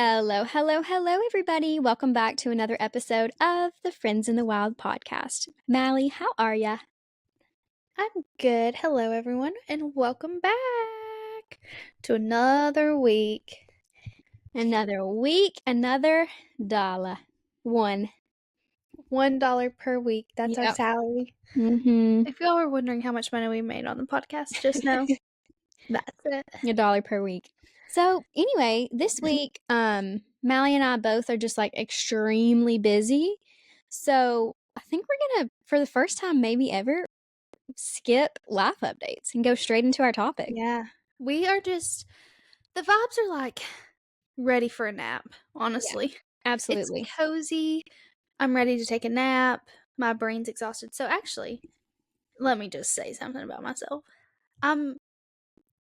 Hello, hello, hello, everybody. Welcome back to another episode of the Friends in the Wild podcast. Mally, how are ya? I'm good. Hello, everyone, and welcome back to another week. Another week, another dollar. One. $1 per week. That's our Yep. salary. Mm-hmm. If y'all were wondering how much money we made on the podcast, just know that's it. $1 per week. So anyway, this week, Mally and I both are just like extremely busy. So I think we're gonna, for the first time maybe ever, skip life updates and go straight into our topic. Yeah. We are just, the vibes are like ready for a nap, honestly. Absolutely. It's cozy. I'm ready to take a nap. My brain's exhausted. So actually, let me just say something about myself.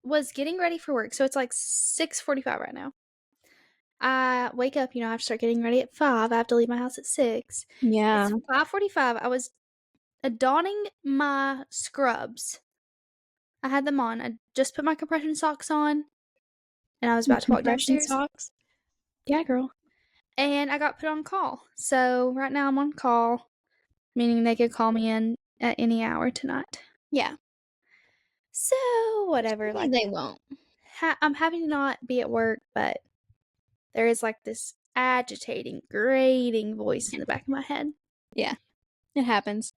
Was getting ready for work. So it's like 6:45 right now. I wake up, I have to start getting ready at 5. I have to leave my house at 6. Yeah. It's 5:45. I was donning my scrubs. I had them on. I just put my compression socks on, and I was about to walk Compression downstairs. socks. Yeah, girl. And I got put on call. So right now I'm on call, meaning they could call me in at any hour tonight. Yeah. So whatever. Like They won't. I'm happy to not be at work, but there is like this agitating, grating voice in the back of my head. Yeah. It happens.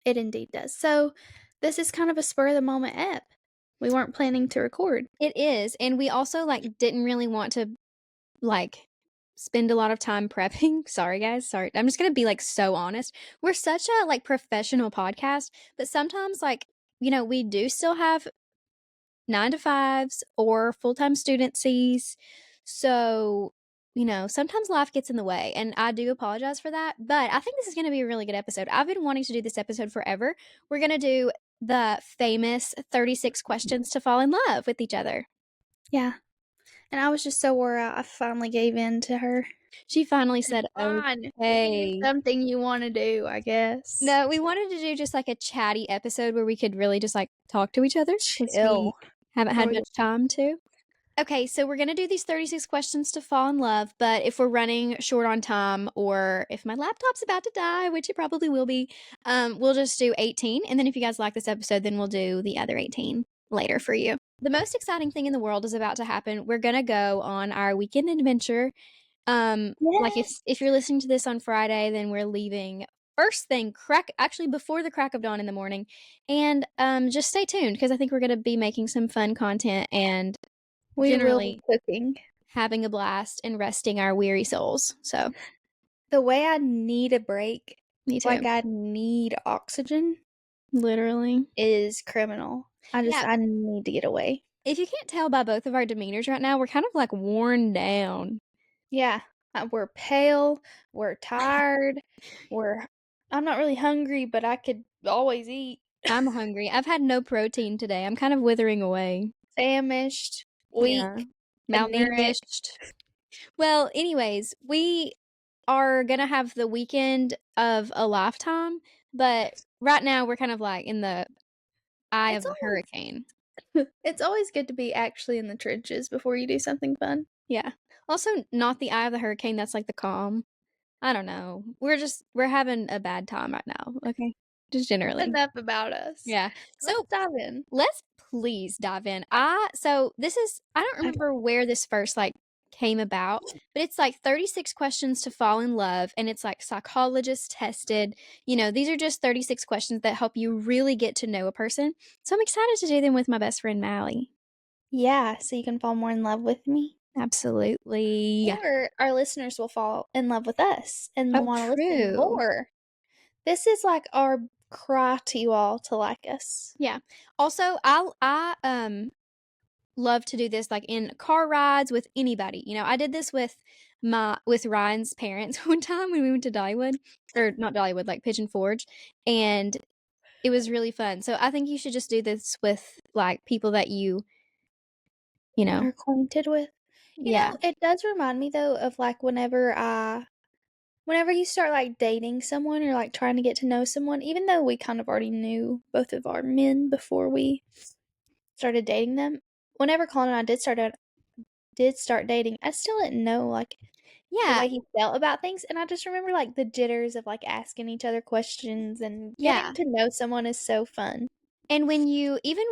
It indeed does. So this is kind of a spur of the moment ep. We weren't planning to record. It is. And we also didn't really want to spend a lot of time prepping. Sorry guys. Sorry. I'm just going to be so honest. We're such a professional podcast, but sometimes we do still have 9-to-5s or full-time studencies. So, sometimes life gets in the way, and I do apologize for that, but I think this is going to be a really good episode. I've been wanting to do this episode forever. We're going to do the famous 36 questions to fall in love with each other. Yeah. And I was just so wore out, I finally gave in to her. She finally said, Fine. okay. Something you want to do, I guess. No, we wanted to do just a chatty episode where we could really just talk to each other. 'Cause Chill. we haven't had Oh, yeah. much time to. Okay, so we're going to do these 36 questions to fall in love, but if we're running short on time or if my laptop's about to die, which it probably will be, we'll just do 18. And then if you guys like this episode, then we'll do the other 18 later for you. The most exciting thing in the world is about to happen. We're going to go on our weekend adventure. Yes. If you're listening to this on Friday, then we're leaving first thing before the crack of dawn in the morning. And just stay tuned because I think we're going to be making some fun content and We generally will be cooking. having a blast and resting our weary souls. So The way I need a break, me too. I need oxygen, Literally is criminal. I need to get away. If you can't tell by both of our demeanors right now, we're kind of worn down. Yeah. We're pale. We're tired. I'm not really hungry, but I could always eat. I'm hungry. I've had no protein today. I'm kind of withering away. Famished. Weak. Yeah. Malnourished. Well, anyways, we are going to have the weekend of a lifetime, but right now we're kind of in the eye of the hurricane. It's always good to be actually in the trenches before you do something fun. Yeah. Also, not the eye of the hurricane. That's the calm. I don't know. We're having a bad time right now. Okay. Just generally. Enough about us. Yeah. So let's dive in. Let's please dive in. I don't remember where this first came about, but it's 36 questions to fall in love, and it's psychologist tested. These are just 36 questions that help you really get to know a person. So I'm excited to do them with my best friend Mally. Yeah, so you can fall more in love with me. Absolutely. Or our listeners will fall in love with us and want to listen true. more. This is our cry to you all to like us. Yeah. Also, I love to do this in car rides with anybody. I did this with Ryan's parents one time when we went to Dollywood, or not Dollywood, Pigeon Forge, and it was really fun. So I think you should just do this with people that you are acquainted with. Yeah. It does remind me though of whenever you start dating someone or trying to get to know someone, even though we kind of already knew both of our men before we started dating them. Whenever Colin and I did start did start dating, I still didn't know, like, the Yeah, way he felt about things, and I just remember, like, the jitters of, like, asking each other questions and getting yeah. to know someone is so fun. And when you even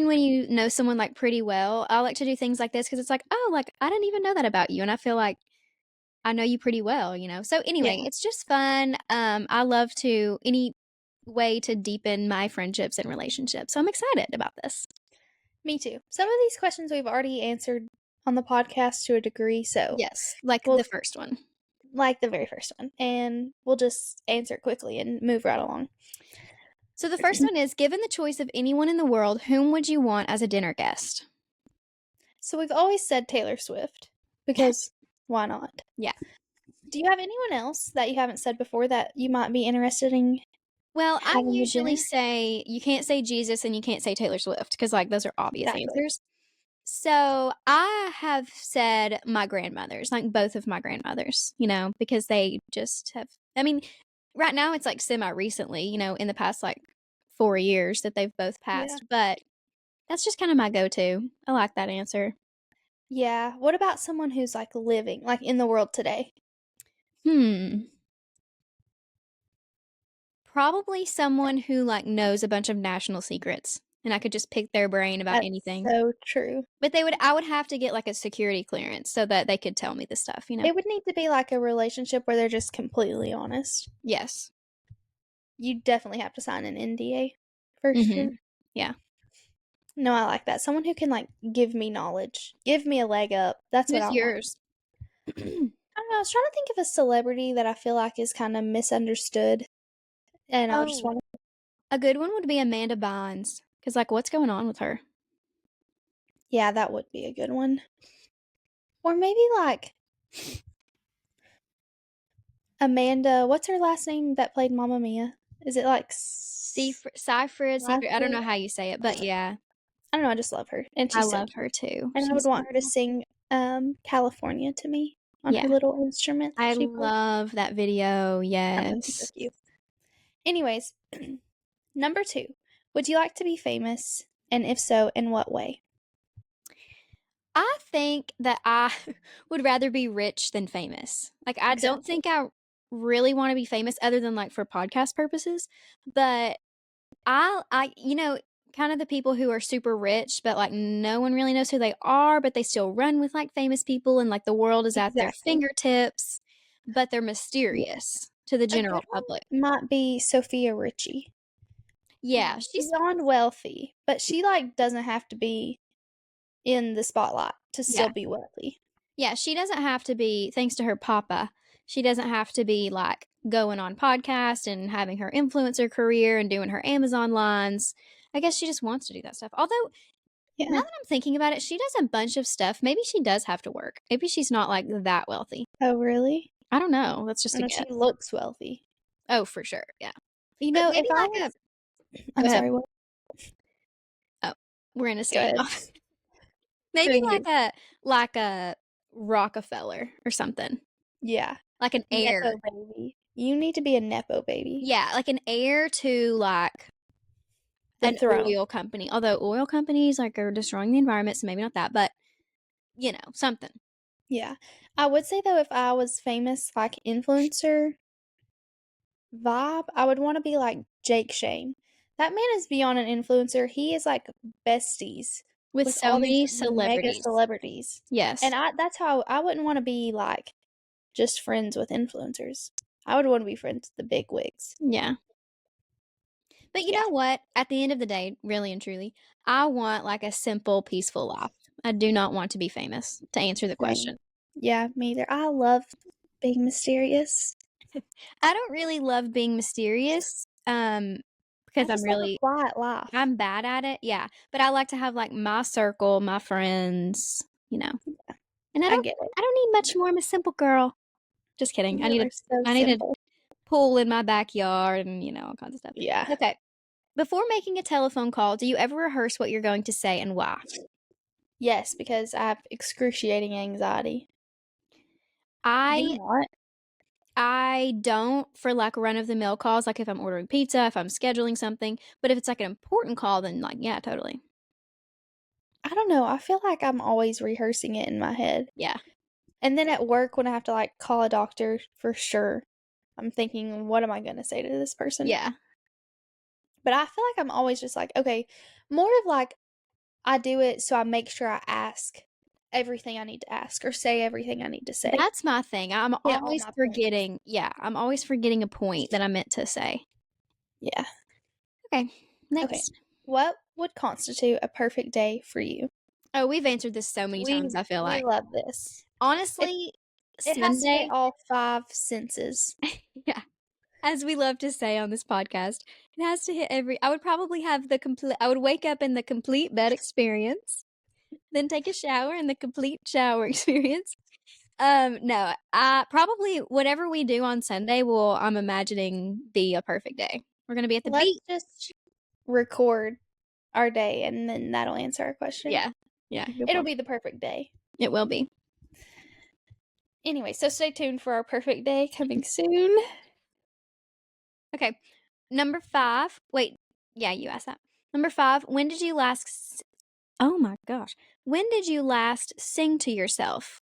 when you know someone, like, pretty well, I like to do things like this because it's like, "Oh, like, I didn't even know that about you," and I feel like I know you pretty well, you know? So, anyway, Yeah, it's just fun, I love to any way to deepen my friendships and relationships, so I'm excited about this. me too. Some of these questions we've already answered on the podcast to a degree, so Yes, like we'll the first one. like the very first one, and we'll just answer it quickly and move right along. So the first one is, given the choice of anyone in the world, whom would you want as a dinner guest? So we've always said Taylor Swift because why not? Yeah. Do you have anyone else that you haven't said before that you might be interested in Well, I having a usually dinner? say you can't say Jesus and you can't say Taylor Swift because, like, those are obvious Exactly. answers. So I have said my grandmothers, like both of my grandmothers, you know, because they just have, I mean, right now it's like semi recently, you know, in the past like 4 years that they've both Yeah. passed, but that's just kind of my go to. I like that answer. Yeah. What about someone who's like living, like in the world today? Hmm. Probably someone who like knows a bunch of national secrets and I could just pick their brain about That's anything. so true. But I would have to get like a security clearance so that they could tell me the stuff, you know? It would need to be like a relationship where they're just completely honest. Yes. You definitely have to sign an NDA for sure. Mhm. Yeah. No, I like that. Someone who can like give me knowledge, give me a leg up. That's what Who's I want. yours? I don't know. I was trying to think of a celebrity that I feel like is kind of misunderstood, and I just Oh, want to. a good one would be Amanda Bynes, because like, what's going on with her? Yeah, that would be a good one. Or maybe like Amanda. What's her last name that played Mamma Mia? Is it like Seyfried, I don't Seyfried? know how you say it, but yeah, I don't know. I just love her, and I she's so love cute. her too. And I would She's want her to wonderful. sing California to me on her Yeah, little instrument that I she plays. love that video, I know she's so yes. cute. Anyways, number 2. Would you like to be famous? And if so, in what way? I think that I would rather be rich than famous. Like, I don't Exactly. think I really wanna be famous other than, like, for podcast purposes, but you know, kind of the people who are super rich, but, like, no one really knows who they are, but they still run with, like, famous people and, like, the world is at their Exactly. fingertips, but they're Yeah. mysterious to the A good general public. one might be Sophia Richie. Yeah, she's Beyond wealthy, but she like doesn't have to be in the spotlight to yeah. still be wealthy. Yeah, she doesn't have to be thanks to her papa, she doesn't have to be, like, going on podcasts and having her influencer career and doing her Amazon lines. I guess she just wants to do that stuff. Although, now Yeah. that I'm thinking about it, she does a bunch of stuff. Maybe she does have to work. Maybe she's not, like, that wealthy. Oh, really? I don't know, that's just I a know she guess. looks wealthy. Oh, for sure, yeah. You But know, maybe if I like a was go I'm ahead. sorry, what? Oh, we're in a Go ahead. standoff. Maybe Doing good. like a Rockefeller or something, Yeah. like an heir. Nepo baby. You need to be a nepo baby. Yeah, like an heir to, like, The an throne. oil company, although oil companies, like, are destroying the environment, so maybe not that, but, you know, something. Yeah. I would say though if I was famous like influencer vibe, I would want to be like Jake Shane. That man is beyond an influencer. He is like besties With with so all these many mega celebrities. celebrities. Yes. And that's how I wouldn't want to be like just friends with influencers. I would want to be friends with the big wigs. Yeah. But you Yeah, know what? At the end of the day, really and truly, I want, like, a simple, peaceful life. I do not want to be famous, to answer the question. same. Yeah, me either. I love being mysterious. I don't really love being mysterious, I because just love a quiet life. I'm bad at it, yeah, but I like to have, like, my circle, my friends, you know, and I get it. I don't need much more, I'm a simple girl. Just kidding, You are so I need a simple. pool in my backyard and, you know, all kinds of stuff. Yeah. Okay, before making a telephone call, do you ever rehearse what you're going to say and why? Yes, because I have excruciating anxiety. Do you I not? I don't for, like, run-of-the-mill calls, like, if I'm ordering pizza, if I'm scheduling something, but if it's, like, an important call, then, like, yeah, totally. I don't know, I feel like I'm always rehearsing it in my head. Yeah. And then at work, when I have to, like, call a doctor, for sure, I'm thinking, "What am I gonna say to this person?" Yeah. But I feel like I'm always just like, okay, more of like I do it so I make sure I ask everything I need to ask or say everything I need to say. That's my thing. I'm Hit all always my points. forgetting yeah, I'm always forgetting a point that I meant to say. Yeah. Okay, Okay. next. What would constitute a perfect day for you? Oh, we've answered this so many We times, I feel we like. love this. It Honestly, it has to hit Sunday all 5 senses. yeah, as we love to say on this podcast, it has to hit every I would probably have the complete I would wake up in the complete bed experience, then take a shower in the complete shower experience. No, I probably whatever we do on Sunday will, I'm imagining, be a perfect day. We're gonna be at the Let's beach. just record our day, and then that'll answer our question. Yeah. Yeah, good It'll point. be the perfect day. It will be. Anyway, so stay tuned for our perfect day coming soon. Okay. Number 5. Wait, yeah, you asked that. Number 5, when did you last oh my gosh. When did you last sing to yourself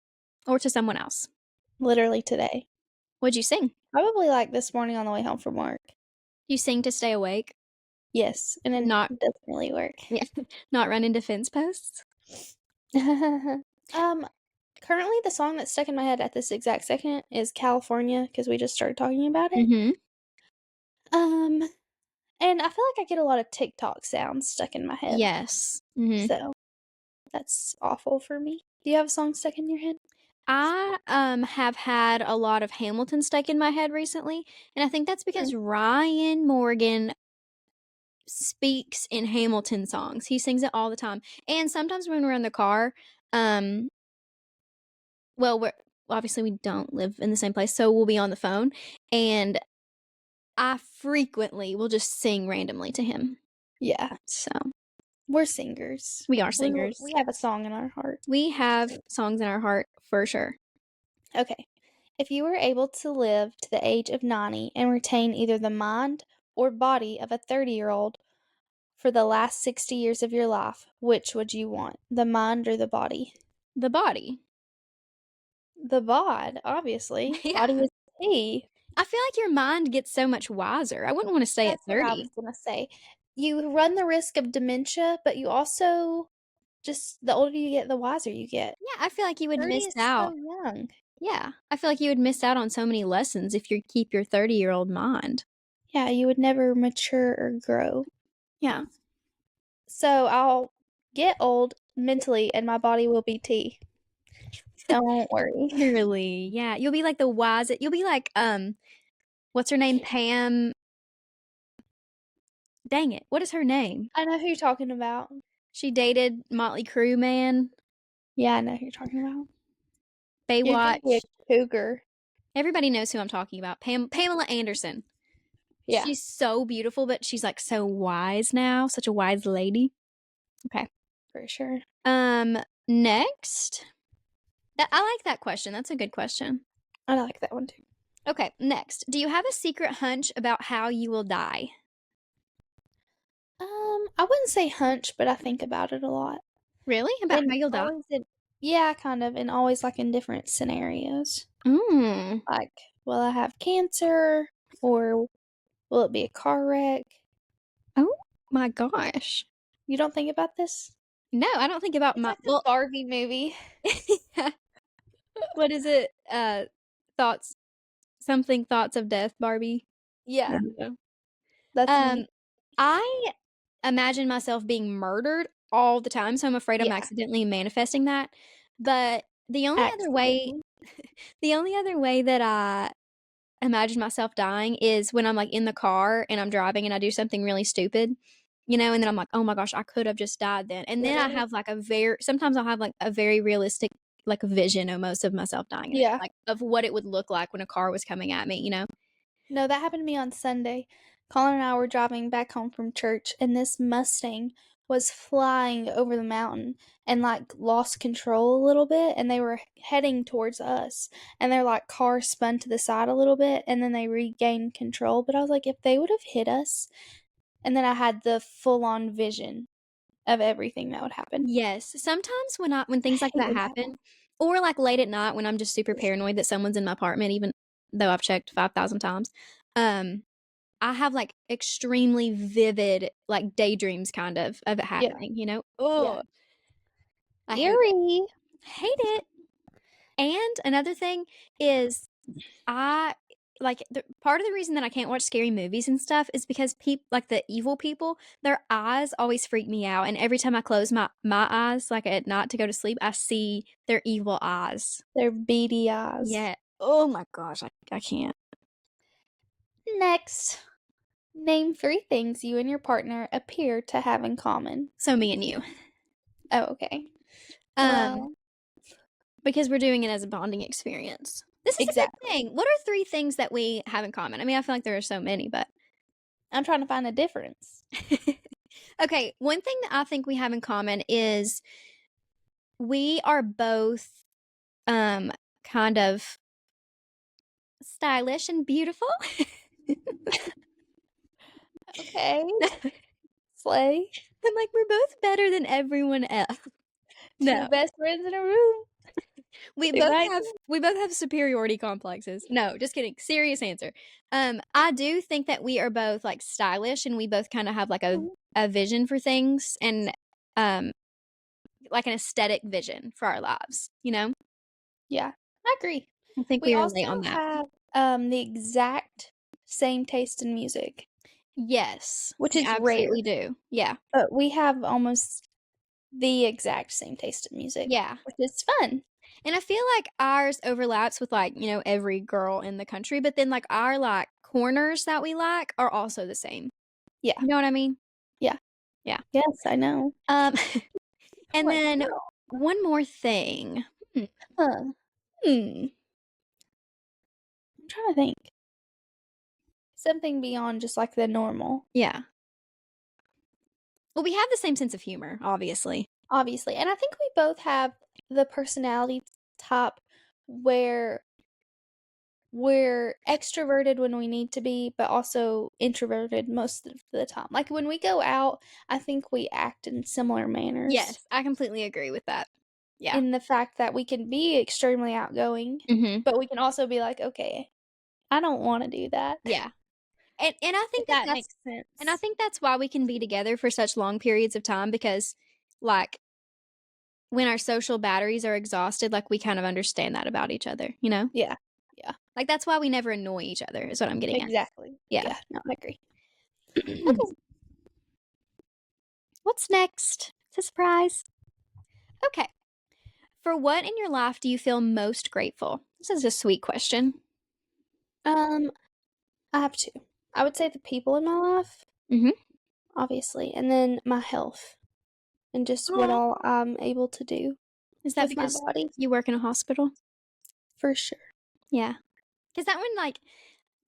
or to someone else? Literally today. What'd you sing? Probably, like, this morning on the way home from work. You sing to stay awake, Yes, and it not doesn't really work. yeah, not run into fence posts? Um, currently, the song that's stuck in my head at this exact second is California because we just started talking about it. Mhm. Um, and I feel like I get a lot of TikTok sounds stuck in my head, Yes. Mhm. so that's awful for me. Do you have a song stuck in your head? I, have had a lot of Hamilton stuck in my head recently, and I think that's Mm, because Ryan Morgan speaks in Hamilton songs. He sings it all the time, and sometimes when we're in the car, um, well, we're obviously we don't live in the same place, so we'll be on the phone, and I frequently will just sing randomly to him. yeah, So, we're singers. we are We singers. have a song in our heart. We have songs in our heart for sure. Okay. If you were able to live to the age of 90 and retain either the mind or body of a 30-year-old for the last 60 years of your life, which would you want? The mind or the body? The body. The bod, obviously. Yeah. Body is key. I feel like your mind gets so much wiser. I wouldn't wanna stay at That's what I 30. was gonna say. You run the risk of dementia, but you also just the older you get, the wiser you get. Yeah, I feel like you would 30 miss is so out. young. Yeah, I feel like you would miss out on so many lessons if you keep your 30-year-old mind. Yeah, you would never mature or grow. Yeah. So I'll get old mentally and my body will be tea. Don't worry. Literally, yeah, you'll be like the wise you'll be like, what's her name? Pam dang it, what is her name? I know who you're talking about. She dated Motley Crue man, Yeah, I know who you're talking about. You're gonna be a Baywatch. cougar. Everybody knows who I'm talking about. Pamela Anderson. Yeah, She's so beautiful, but she's, like, so wise now, such a wise lady. Okay. for sure. Um, next that I like that question, that's a good question. I like that one too. Okay, next. Do you have a secret hunch about how you will die? I wouldn't say hunch, but I think about it a lot. Really? About how And you'll die? always in yeah, kind of, and always, like, in different scenarios. Mm. Like, will I have cancer, or will it be a car wreck? Oh my gosh. You don't think about this? No, I don't think about It's my like the Barbie movie. what is it? Thoughts something thoughts of death, Barbie? I Yeah, don't know. that's me. I imagine myself being murdered all the time, so I'm afraid I'm Yeah, accidentally manifesting that. But accidentally. the only other way that I imagine myself dying is when I'm, like, in the car and I'm driving and I do something really stupid, and then I'm like, "Oh my gosh, I could have just died then." And then I Literally. have, like, sometimes I'll have, like, a very realistic, like, vision almost of myself dying in it, Yeah. like, of what it would look like when a car was coming at me, you know? No, that happened to me on Sunday. Colin and I were driving back home from church, and this Mustang was flying over the mountain and, like, lost control a little bit, and they were heading towards us, and their, like, car spun to the side a little bit, and then they regained control, but I was like, "If they would've hit us," and then I had the full-on vision of everything that would happen. Yes. Sometimes when I things like hate that when that happens. happen, or, like, late at night when I'm just super paranoid that someone's in my apartment even though I've checked 5,000 times, um, I have, like, extremely vivid, like, daydreams kind of it Yeah, happening, you know? yeah. Oh, I hate it. Eerie. Hate it. And another thing is I like, the part of the reason that I can't watch scary movies and stuff is because like, the evil people, their eyes always freak me out, and every time I close my eyes, like, at night to go to sleep, I see their evil eyes. Their beady eyes. Yeah. Oh my gosh, I can't. Next, name 3 things you and your partner appear to have in common. So me and you. Oh, okay. Um, Well, because we're doing it as a bonding experience. This is a good exactly. thing. What are 3 things that we have in common? I mean, I feel like there are so many, but I'm trying to find a difference. okay, one thing that I think we have in common is we are both, um, kind of stylish and beautiful. Okay. I'm Slay. like, we're both better than everyone else. 2 No, best friends in a room. we 2 both right have we both have superiority complexes. No, just kidding. Serious answer. I do think that we are both, like, stylish, and we both kinda have, like, now. a vision for things and, um, like, an aesthetic vision for our lives, you know? Yeah, I agree. I think We we also relate on that. have, the exact same taste in music, Yes, which we is rare, absolutely do. Yeah. but we have almost the exact same taste in music, Yeah. which is fun. And I feel like ours overlaps with, like, every girl in the country, but then, like, our, like, corners that we like are also the same. Yeah, You know what I mean? yeah. Yeah. Yes, I know. Um, I'm and like, then "Girl, one more thing. Hmm, huh." hmm, I'm trying to think. Something beyond just, like, the normal, yeah. Well, we have the same sense of humor, obviously. obviously, and I think we both have the personality type where we're extroverted when we need to be, but also introverted most of the time. Like, when we go out, I think we act in similar manners Yes, I completely agree with that. Yeah. in the fact that we can be extremely outgoing, Mhm. but we can also be like, "Okay, I don't wanna do that." Yeah. And I If think that that makes I sense. think that's why we can be together for such long periods of time because, like, when our social batteries are exhausted, like, we kind of understand that about each other, you know? Yeah. Yeah. Like, that's why we never annoy each other is what I'm getting at. Exactly. Yeah. Yeah, no, I agree. Okay. What's next? It's a surprise. Okay. For what in your life do you feel most grateful? This is a sweet question. Um, I have 2. I would say the people in my life, Mhm. obviously, and then my health and just what Aw. all I'm able to do Is that with my because body, you work in a hospital? for sure. Yeah. Because that one, like,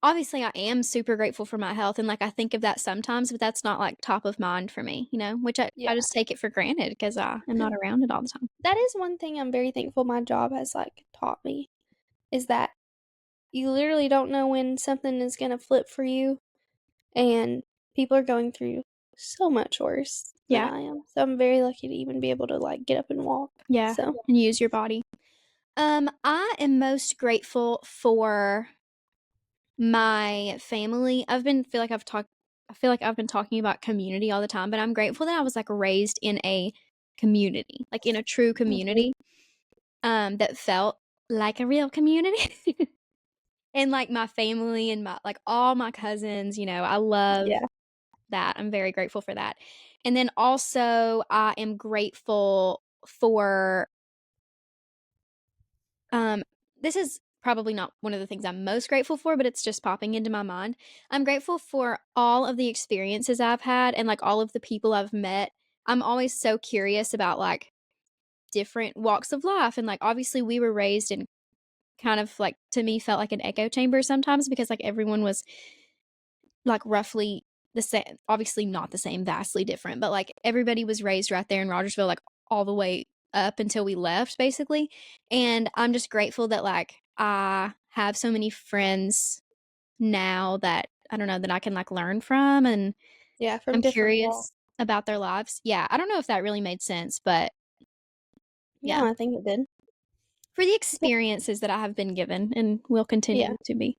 obviously, I am super grateful for my health, and, like, I think of that sometimes, but that's not, like, top of mind for me, which Yeah. I just take it for granted because I am not around it all the time. That is one thing I'm very thankful my job has, like, taught me, is that you literally don't know when something is gonna flip for you, and people are going through so much worse than Yeah. I am, so I'm very lucky to even be able to, like, get up and walk, Yeah. so And use your body. I am most grateful for my family. I feel like I've been talking about community all the time, but I'm grateful that I was, like, raised in a community, like, in a true Mhm. community, that felt like a real community. And, like, my family and all my cousins, I love Yeah. that. I'm very grateful for that. And then also, I am grateful for, um this is probably not one of the things I'm most grateful for, but it's just popping into my mind. I'm grateful for all of the experiences I've had and, like, all of the people I've met. I'm always so curious about, like, different walks of life, and, like, obviously, we were raised in kind of, like, to me, felt like an echo chamber sometimes because, like, everyone was, like, roughly the same, obviously not the same, vastly different, but, like, everybody was raised right there in Rogersville, like, all the way up until we left, basically, and I'm just grateful that, like, I have so many friends now that, I don't know, that I can, like, learn from, and Yeah, from I'm different curious. walks. about their lives. Yeah, I don't know if that really made sense, but No, yeah. I think it did. For the experiences that I have been given and will Yeah. continue to be.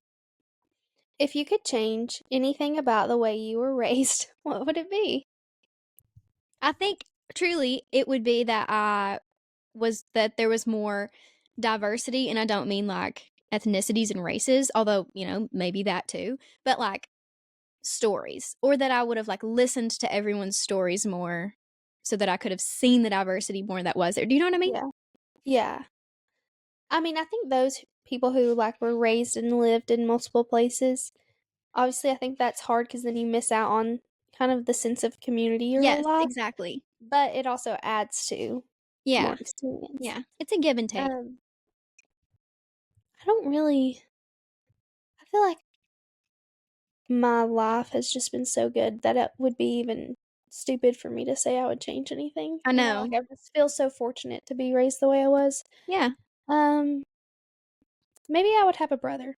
If you could change anything about the way you were raised, what would it be? I think truly it would be that there was more diversity, and I don't mean like ethnicities and races, although, maybe that too, but like stories, or that I would have like listened to everyone's stories more so that I could have seen the diversity more that was there. Do you know what I mean? Yeah. Yeah. I mean, I think those people who like were raised and lived in multiple places, obviously I think that's hard because then you miss out on kind of the sense of community your whole Yes, life, exactly. but it also adds to more Yeah. experience. Yeah. It's a give and take. Um, I don't really I feel like my life has just been so good that it would be even stupid for me to say I would change anything. I Like know. I just feel so fortunate to be raised the way I was. Yeah. Um, maybe I would have a brother.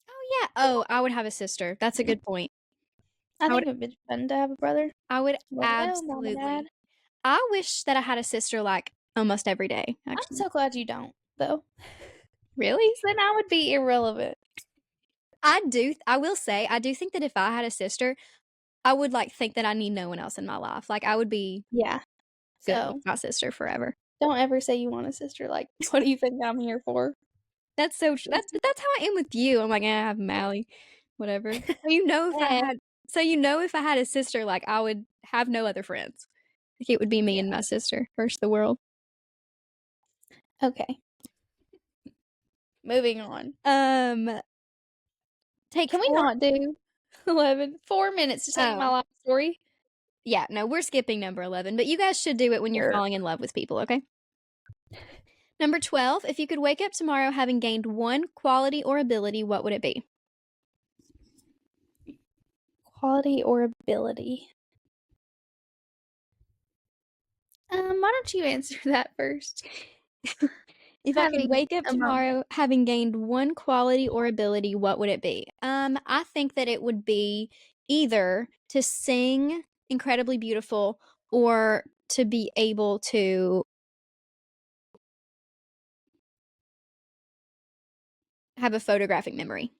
Oh yeah. Oh, I would have a sister. That's a good point. I I would think it would be fun to have a brother. I would Like, oh, mom and dad. absolutely. I wish that I had a sister like almost every day, I'm actually. so glad you don't, though. Really? 'Cause then I would be irrelevant. I will say, I do think that if I had a sister, I would like think that I need no one else in my life. Like I would be Yeah. good with So my sister forever. don't ever say you want a sister. Like, what do you think I'm here for? That's so that's how I am with you. I'm like, I have Mally, whatever. Eh, So if I had a sister, like I would have no other friends. Like it would be me yeah. and my sister versus the world. Okay. Moving on. Um, take Can we 4. not do 11? 4 minutes to tell you my Oh, life story. yeah, no, we're skipping number 11, but you guys should do it when you're Sure. falling in love with people, okay? Number 12, if you could wake up tomorrow having gained one quality or ability, what would it be? Quality or ability? Why don't you answer that first? If I could Having wake up a moment. tomorrow having gained one quality or ability, what would it be? I think that it would be either to sing incredibly beautiful or to be able to have a photographic memory.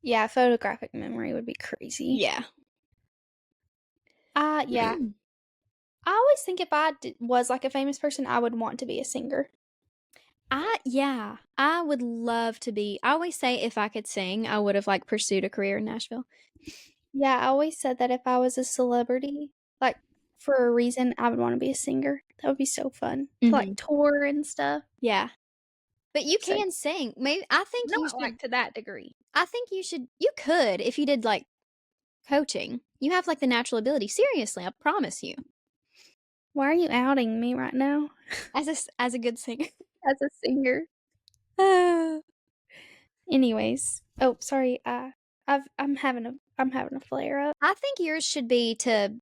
Yeah, photographic memory would be crazy. Yeah. Yeah. I always think if was like a famous person, I would want to be a singer. I would love to be. I always say if I could sing, I would have like pursued a career in Nashville. Yeah, I always said that if I was a celebrity, like for a reason, I would want to be a singer. That would be so fun to like Mhm. tour and stuff. Yeah. But you So can sing. Maybe I think you not like should to that degree. you could if you did like coaching. You have like the natural ability. Seriously, I promise you. Why are you outing me right now As a good singer. as a singer? I Anyways, oh sorry. I'm having a flare up. think yours should be to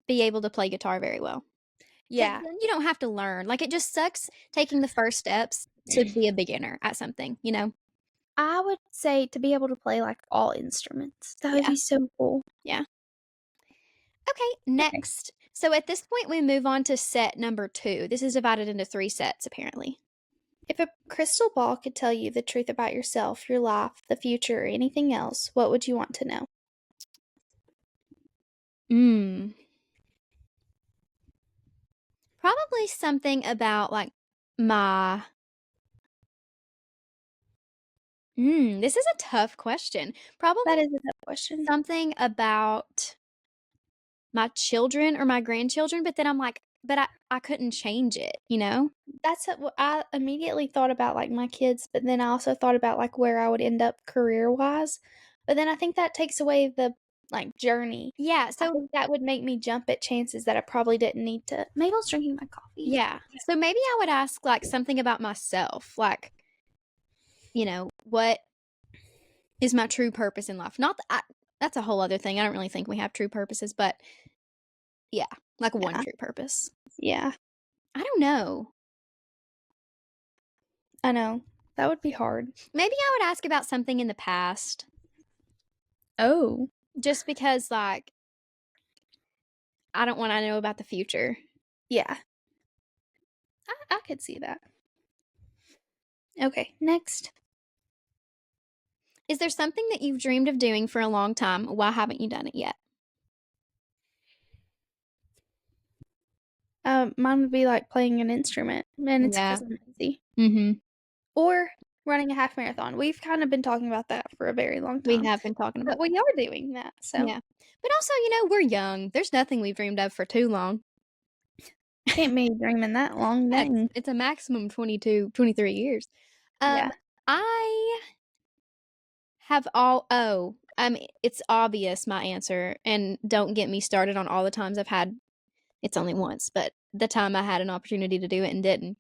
be able to play guitar very well. Cuz Yeah, then you don't have to learn. Like it just sucks taking the first steps to be a beginner at something, you know? I would say to be able to play like all instruments. That would Yeah. be so cool. Yeah. Okay, Okay. next. So at this point we move on to set number 2. This is divided into 3 sets apparently. If a crystal ball could tell you the truth about yourself, your life, the future, or anything else, what would you want to know? Mm. Probably something about like my this is a tough question. Probably That is a tough question. something about my children or my grandchildren, but then I'm like, but I couldn't change it, you know? What I immediately thought about like my kids, but then I also thought about like where I would end up career wise. But then I think that takes away the like journey. Yeah, I so think that would make me jump at chances that I probably didn't need to. Maybe I was drinking my coffee. yeah. So maybe I would ask like something about myself, like, what is my true purpose in life? Not that that's a whole other thing. I don't really think we have true purposes, but yeah, like one Yeah. true purpose. Yeah. I don't know. I know. That would be hard. Maybe I would ask about something in the past Oh. just because like I don't wanna know about the future. Yeah. I could see that. Okay, next. Is there something that you've dreamed of doing for a long time? Why haven't you done it yet? Mine would be, like, playing an instrument, and it's Yeah. 'cause I'm lazy. Mhm. Or running a half marathon. We've kinda been talking about that for a very long We time, have been talking but about we are doing that, so yeah. But also, we're young. There's nothing we've dreamed of for too long. can't be dreaming that long, dang. It's a maximum 22, 23 years. Yeah, I have all it's obvious my answer, and don't get me started on all the times I've had it's only once, but the time I had an opportunity to do it and didn't.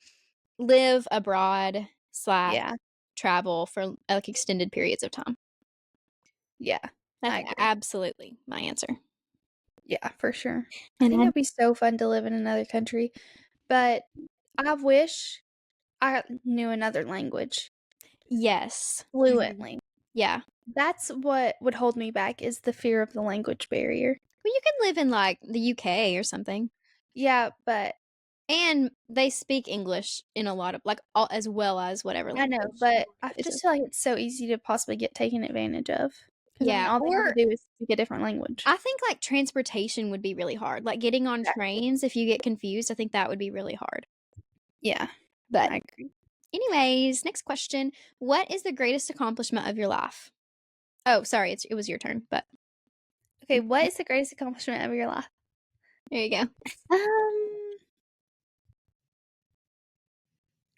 Live abroad slash yeah, travel for, like, extended periods of time. yeah, That's I agree. absolutely my answer. Yeah, for sure. I And think I it'd be so fun to live in another country, but I wish I knew another language yes. Mhm. fluently. Yeah. That's what would hold me back is the fear of the language barrier. Well, you could live in, like, the UK or something, Yeah, but and they speak English in a lot of like, all as well as whatever I know, language but I is just a feel like it's so easy to possibly get taken advantage of. Because I mean, yeah, all they have to or do is speak a different language. I think, like, transportation would be really hard, like, getting on Exactly. trains, if you get confused, I think that would be really hard. Yeah, But I agree. anyways, next question. What is the greatest accomplishment of your life? Oh, sorry, it was your turn, but Okay, what is the greatest accomplishment of your life? there you go. Um,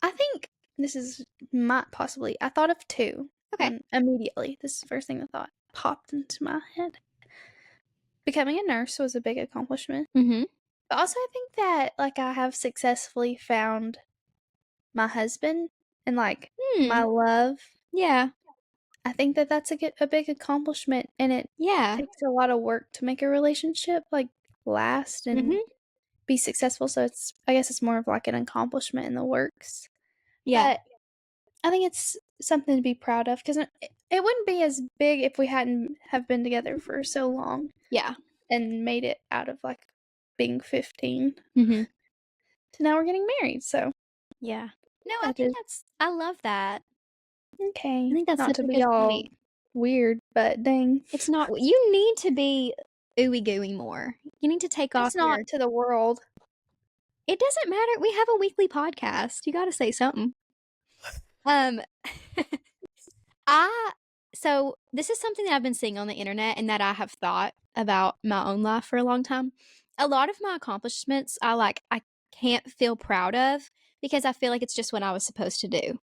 I think this is might possibly I thought of 2, Okay. immediately. This is the first thing that thought popped into my head. Becoming a nurse was a big accomplishment. Mhm. But also I think that, like, I have successfully found my husband and, like, my Hmm. love. Yeah. I think that that's a big accomplishment, and it Yeah. takes a lot of work to make a relationship, like, last and Mhm. be successful, so it's I guess it's more of, like, an accomplishment in the works. Yeah. But I think it's something to be proud of 'cause it wouldn't be as big if we hadn't have been together for so long Yeah. and made it out of, like, being 15 Mhm. to now we're getting married, so Yeah. No, I that think is I love that. I okay. think that's Not such to a be good all point. weird, but dang. It's not you need to be ooey gooey more. You need to take off It's your not to the world. it doesn't matter, we have a weekly podcast, you gotta say something. Um, I so this is something that I've been seeing on the internet and that I have thought about my own life for a long time. A lot of my accomplishments, I can't feel proud of because I feel like it's just what I was supposed to do,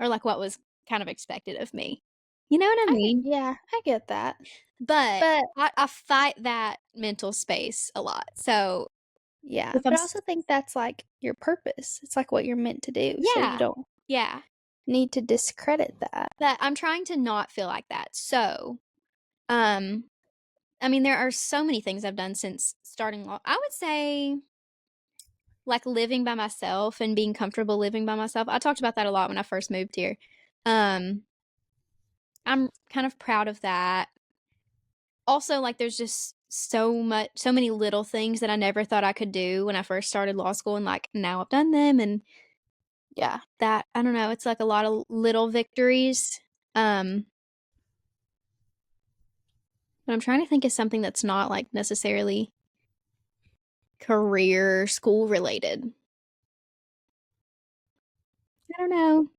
or like what was kind of expected of me. You know what I mean? Yeah, I get that. But But I fight that mental space a lot. So yeah, if I'm but I s also think that's, like, your purpose. It's, like, what you're meant to do, so you yeah, don't yeah. need to discredit that. But I'm trying to not feel like that. So, um, I mean, there are so many things I've done since starting law. I would say, like, living by myself and being comfortable living by myself. I talked about that a lot when I first moved here. Um, I'm kind of proud of that. Also, like, there's just so many little things that I never thought I could do when I first started law school, and, like, now I've done them, and Yeah. that I don't know, it's like a lot of little victories. Um, but I'm trying to think of something that's not, like, necessarily career, school related. I don't know.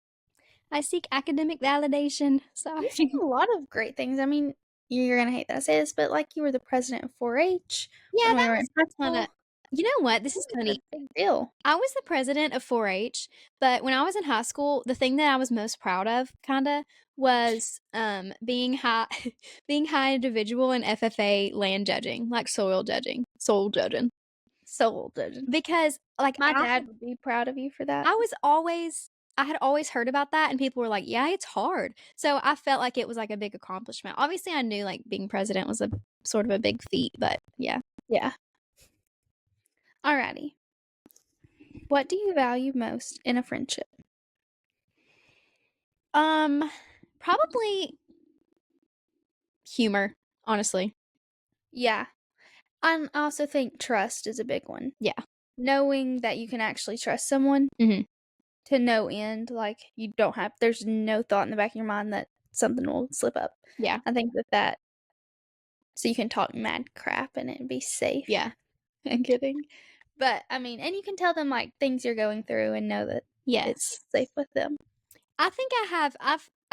I seek academic validation. You've done Sorry. a lot of great things. I mean, you're gonna hate that I say this, but, like, you were the president of 4-H Yeah, when we that were in was high kinda school. you know what? This is That was funny. a big deal. I was the president of 4-H, but when I was in high school, the thing that I was most proud of, kinda, was, being high being high individual in FFA land judging, like soil judging. Soul judging. Because, like, My dad would be proud of you for that. I was always I had always heard about that, and people were like, "Yeah, it's hard." So I felt like it was, like, a big accomplishment. Obviously, I knew, like, being president was a sort of a big feat, but yeah. Yeah. Alrighty. What do you value most in a friendship? Um, Probably humor, honestly. Yeah. I also think trust is a big one. Yeah. Knowing that you can actually trust someone Mhm. to no end, like, you don't have there's no thought in the back of your mind that something will slip up. Yeah. I think that so you can talk mad crap and it be safe. Yeah. I'm kidding. But, I mean and you can tell them, like, things you're going through and know that it's Yes. safe with them. I think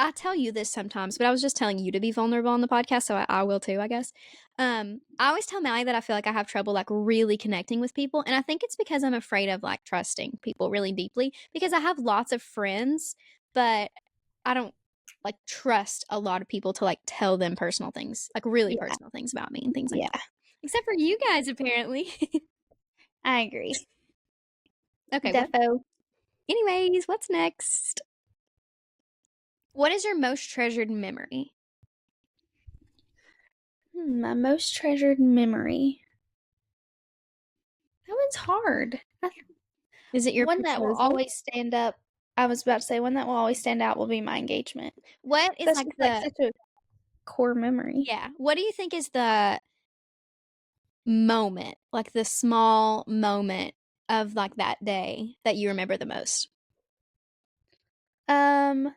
I tell you this sometimes, but I was just telling you to be vulnerable on the podcast, so I will too, I guess. I always tell Mallie that I feel like I have trouble, like, really connecting with people, and I think it's because I'm afraid of, like, trusting people really deeply because I have lots of friends, but I don't, like, trust a lot of people to, like, tell them personal things, like, really Yeah, personal things about me and things like yeah, that. Except for you guys, apparently. I agree. Okay, Defo. what's next? What is your most treasured memory? My most treasured memory. That one's hard. Is it your One that will proposal? always stand up I was about to say one that will always stand out will be my engagement. What is, That's like, just, like, the such a core memory. yeah, what do you think is the moment, like, the small moment of, like, that day that you remember the most? Um,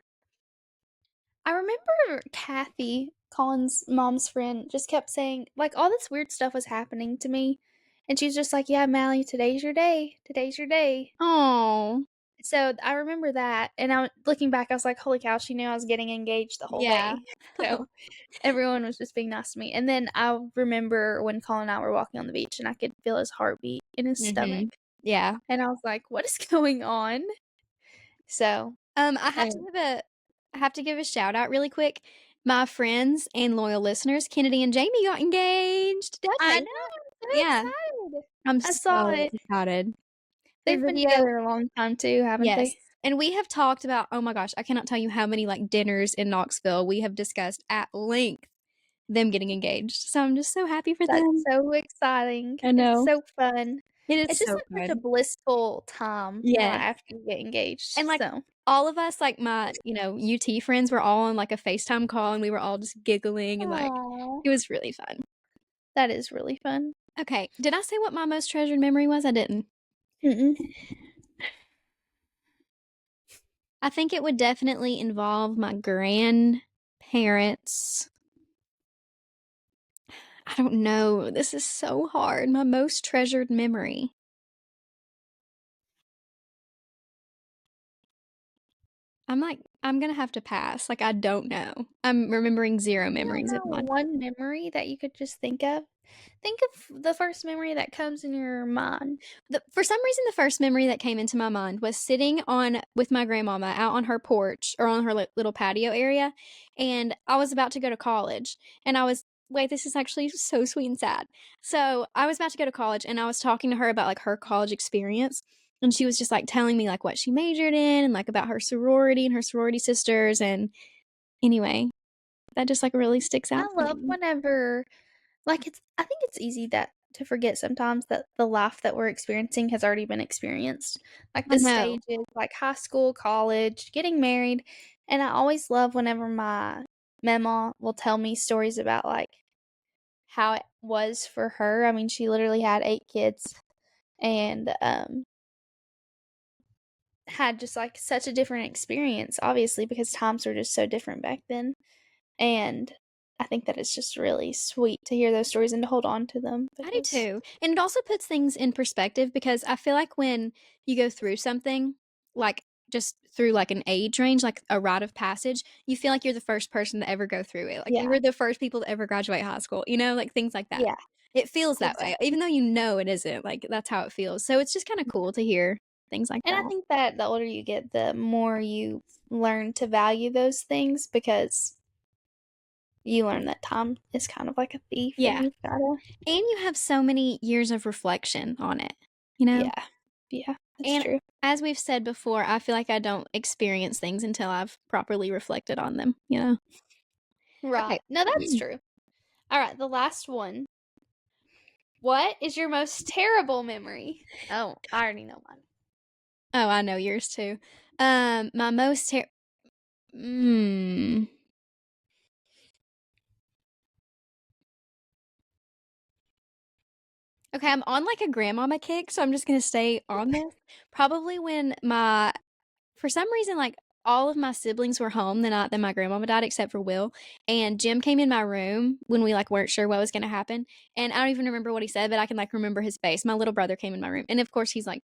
I remember Kathy, Colin's mom's friend, just kept saying like, all this weird stuff was happening to me, and she's just like, "Yeah, Mally, today's your day. Today's your day." Oh, So, I remember that, and looking back, I was like, "Holy cow, she knew I was getting engaged the whole yeah. day." So, everyone was just being nice to me, and then I remember when Colin and I were walking on the beach, and I could feel his heartbeat in his stomach, Mhm. Yeah. and I was like, "What is going on?" So, I have to um give a I have to give a shout out really quick. My friends and loyal listeners, Kennedy and Jamie got engaged. Did I tell I you know, that? I'm so Yeah. excited. I'm I saw so it. excited. The They've been video together a long time too, haven't yes, they? and we have talked about oh my gosh, I cannot tell you how many, like, dinners in Knoxville we have discussed at length them getting engaged, so I'm just so happy for That's them. so exciting. I It's know. so fun. It is It's just, so like, such a fun. blissful time, Yes, after you get engaged, and, like, so all of us, like, my, UT friends were all on, like, a FaceTime call, and we were all just giggling, and, like, Aw. it was really fun. That is really fun. Okay, did I say what my most treasured memory was? I didn't. Mm-mm. I think it would definitely involve my grandparents. I don't know, this is so hard. My most treasured memory. I'm gonna have to pass, like, I don't know. I'm remembering 0 You don't memories of know mine. one memory that you could just think of? Think of the first memory that comes in your mind. For some reason, the first memory that came into my mind was sitting on with my grandmama out on her porch or on her little patio area, and I was about to go to college, and I was wait, this is actually so sweet and sad. So, I was about to go to college, and I was talking to her about, like, her college experience, and she was just, like, telling me, like, what she majored in and, like, about her sorority and her sorority sisters, and anyway, that just, like, really sticks I out to love me. whenever like, I think it's easy that to forget sometimes that the life that we're experiencing has already been experienced. Like, I the know. stages, like high school, college, getting married, and I always love whenever my mama will tell me stories about, like, how it was for her. I mean, she literally had 8 kids and, had just, like, such a different experience, obviously, because times were just so different back then, and I think that it's just really sweet to hear those stories and to hold on to them I do because too. And it also puts things in perspective because I feel like when you go through something, like just through like an age range, like a rite of passage, you feel like you're the first person to ever go through it. Like you yeah, were the first people to ever graduate high school, like things like that. yeah, It feels that way, exactly. even though you know it isn't. Like that's how it feels. So it's just kind of cool to hear things like And I that. think that the older you get, the more you learn to value those things because you learn that time is kind of like a thief and Yeah. you've gotta And you have so many years of reflection on it, you know? yeah. Yeah, that's And true. as we've said before, I feel like I don't experience things until I've properly reflected on them? Okay. Right. No, that's true. Alright, the last one. What is your most terrible memory? Oh, I already know mine. Oh, I know yours too. My most mm, Okay, I'm on like a grandmama kick, so I'm just gonna stay on this. Probably when for some reason, like all of my siblings were home the night that my grandmama died, except for Will. And Jim came in my room when we like weren't sure what was gonna happen. And I don't even remember what he said, but I can like remember his face. My little brother came in my room, and of course he's like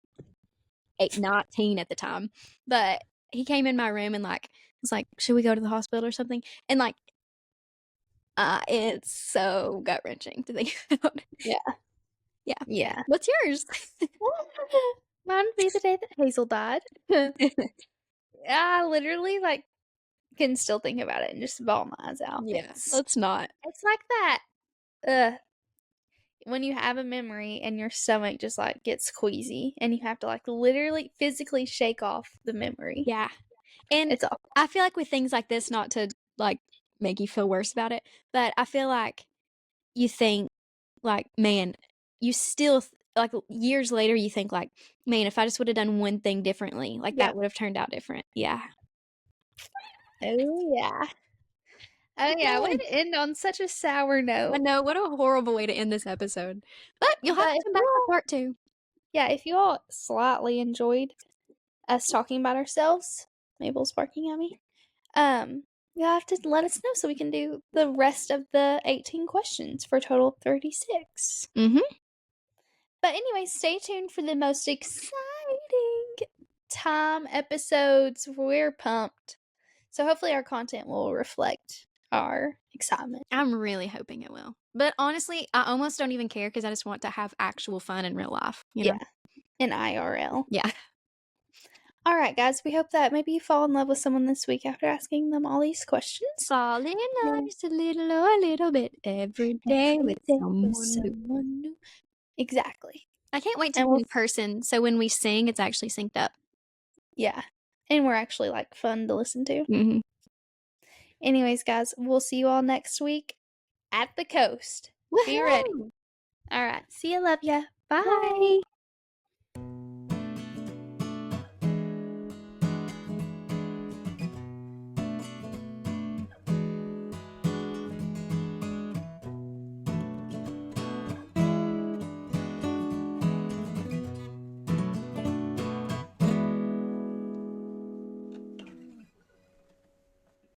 19 at the time, but he came in my room and like was like, "Should we go to the hospital or something?" And like, it's so gut wrenching to think about. Yeah. Yeah. Yeah. What's yours? Mine would be the day that Hazel died. I literally, like, can still think about it and just bawl my eyes out. Yeah, It's let's not. it's like that, ugh, when you have a memory and your stomach just, like, gets queasy and you have to, like, literally physically shake off the memory. Yeah. And It's awful. I feel like with things like this, not to like make you feel worse about it, but I feel like you think like, man, you still like years later, you think like, man, if I just would have done one thing differently, like Yeah. that would have turned out different. Yeah. Oh, yeah. Oh, yeah, way Okay. to end on such a sour I note. know, what a horrible way to end this episode. But you'll have But to if come you back for all part 2. yeah, if you all slightly enjoyed us talking about ourselves, Mabel's barking at me, you'll have to let us know so we can do the rest of the 18 questions for a total of 36. Mhm. But anyway, stay tuned for the most exciting time episodes. We're pumped. So hopefully our content will reflect our excitement. I'm really hoping it will. But honestly, I almost don't even care because I just want to have actual fun in real life, you know? Yeah, in IRL. Yeah. All right, guys, we hope that maybe you fall in love with someone this week after asking them all these questions. Fall in love Yeah. just a little or a little bit every day Every with day with someone new. someone new. Exactly. I can't wait to And be we'll in person, so when we sing, it's actually synced up. yeah. And we're actually like fun to listen to. Mhm. Anyways, guys, we'll see you all next week at the coast. Be ready. Woohoo! All right. See ya. Love ya. Bye. Bye.